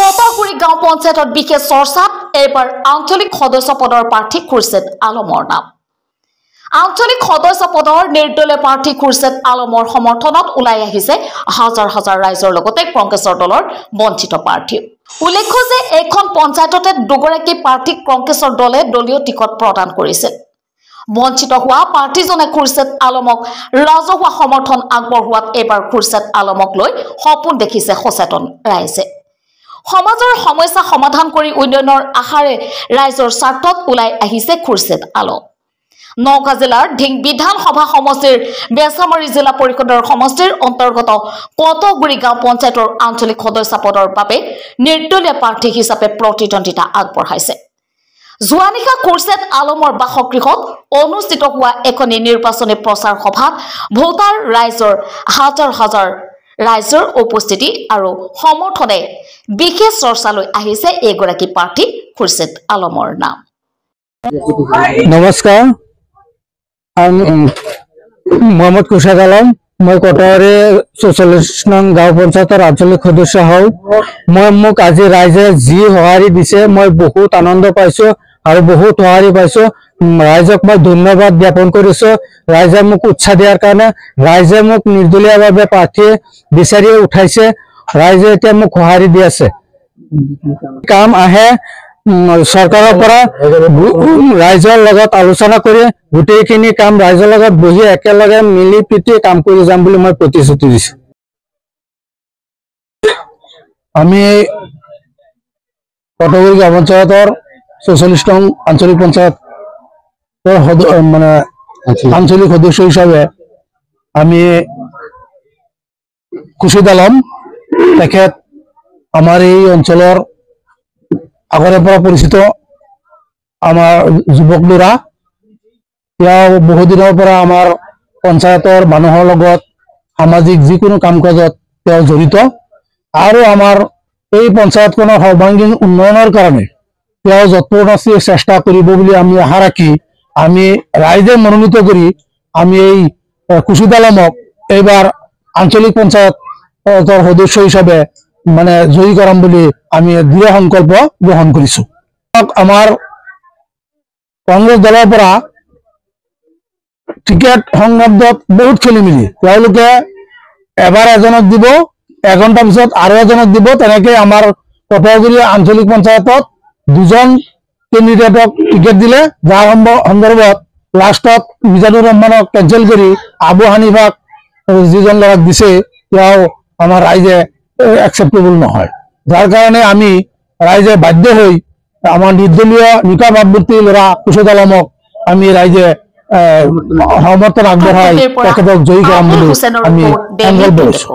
কতগুৰি গাঁও পঞ্চায়তত বিশেষ চৰ্চাত এবাৰ আঞ্চলিক সদস্য পদৰ প্ৰাৰ্থী খুৰছেদ আলমৰ নাম। আঞ্চলিক সদস্য পদৰ নিৰ্দলীয় প্ৰাৰ্থী খুৰছেদ আলমৰ সমৰ্থনত ওলাই আহিছে হাজাৰ হাজাৰ ৰাইজৰ লগতে কংগ্ৰেছৰ দলৰ বঞ্চিত প্ৰাৰ্থী। উল্লেখ্য যে এখন পঞ্চায়ততে দুগৰাকী প্ৰাৰ্থীক কংগ্ৰেছৰ দলে দলীয় টিকট প্ৰদান কৰিছে। বঞ্চিত হোৱা প্ৰাৰ্থীজনে খুৰছেদ আলমক ৰাজহুৱা সমৰ্থন আগবঢ়োৱাত এবাৰ খুৰছেদ আলমক লৈ সপোন দেখিছে সচেতন ৰাইজে। সমাজৰ সমস্যা সমাধান কৰি উন্নয়নৰ আশাৰে ৰাইজৰ স্বাৰ্থত ওলাই আহিছে খুৰছেদ আলম। নওগাঁ জিলাৰ ঢিং বিধানসভা সমষ্টিৰ বেচামাৰী জিলা পৰিষদৰ সমষ্টিৰ অন্তৰ্গত কতগুৰি গাঁও পঞ্চায়তৰ আঞ্চলিক সদস্য পদৰ বাবে নিৰ্দলীয় প্ৰাৰ্থী হিচাপে প্ৰতিদ্বন্দ্বিতা আগবঢ়াইছে। যোৱা নিশা খুৰছেদ আলমৰ বাসগৃহত অনুষ্ঠিত হোৱা এখনি নিৰ্বাচনী প্ৰচাৰ সভাত ভোটাৰ ৰাইজৰ হাজাৰ হাজাৰ ৰাইজৰ উপস্থিতি আৰু সমৰ্থনে বিশেষ চৰ্চালৈ আহিছে এগৰাকী প্ৰাৰ্থী খুৰছেদ আলমৰ নাম। নমস্কাৰ, আমি মোহাম্মদ খুৰশেদ আলম। মই কটাৰী ৪৪ নং গাঁও পঞ্চায়তৰ আঞ্চলিক সদস্য হওঁ। মোক আজি ৰাইজে যি সঁহাৰি দিছে মই বহুত আনন্দ পাইছো আৰু বহুত সঁহাৰি পাইছো। ৰাইজক মই ধন্যবাদ জ্ঞাপন কৰিছো। ৰাইজে মোক উৎসাহ দিয়াৰ কাৰণে, ৰাইজে মোক নিৰ্দলীয়ভাৱে প্ৰাৰ্থী বিচাৰি উঠাইছে। ৰাইজে এতিয়া মোক সঁহাৰি দি আছে। কাম আহে চৰকাৰৰ পৰা ৰাইজৰ লগত আলোচনা কৰি গোটেইখিনি কাম ৰাইজৰ লগত বহি একেলগে মিলি পিটি কাম কৰি যাম বুলি মই প্ৰতিশ্ৰুতি দিছো। আমি কতগুৰি গাঁও পঞ্চায়তৰ ৪৪ নং আঞ্চলিক পঞ্চায়তৰ মানে আঞ্চলিক সদস্য হিচাপে আমি খুৰশেদ আলম, তেখেত আমাৰ এই অঞ্চলৰ আগৰে পৰা পৰিচিত আমাৰ যুৱক ল'ৰা। তেওঁ বহুদিনৰ পৰা আমাৰ পঞ্চায়তৰ মানুহৰ লগত সামাজিক যিকোনো কাম কাজত তেওঁ জড়িত আৰু আমাৰ এই পঞ্চায়তখনৰ সৰ্বাংগীন উন্নয়নৰ কাৰণে তেওঁ যৎপৰোনাস্তি চেষ্টা কৰিব বুলি আমি আশা ৰাখি আমি ৰাইজে মনোনীত কৰি আমি এই খুৰশেদ আলমক এইবাৰ আঞ্চলিক পঞ্চায়তৰ সদস্য হিচাপে মানে জয়ী কৰাম বুলি আমি দৃঢ় সংকল্প গ্ৰহণ কৰিছো। আমাৰ কংগ্ৰেছ দলৰ পৰা টিকেট সংগ্ৰামত বহুত খেলি মেলি, তেওঁলোকে এবাৰ এজনক দিব, এঘণ্টাৰ পিছত আৰু এজনক দিব। তেনেকে আমাৰ কতগুৰি আঞ্চলিক পঞ্চায়তত দুজন কেণ্ডিডেটক টিকেট দিলে, যাৰ সন্দৰ্ভত লাষ্টত মিজানুৰ ৰহমানক কেঞ্চেল কৰি আবু হানিফাক যিজন ল'ৰাক দিছে তেওঁ আমাৰ ৰাইজে একচেপ্টেবল নহয়। যাৰ কাৰণে আমি ৰাইজে বাধ্য হৈ আমাৰ নিৰ্দলীয় নিকা ভাৱমূৰ্তি ল'ৰা খুৰশেদ আলমক আমি ৰাইজে সমৰ্থন আগবঢ়াই তেখেতক জয়ী কৰাম বুলি আমি সংকল্প লৈছো।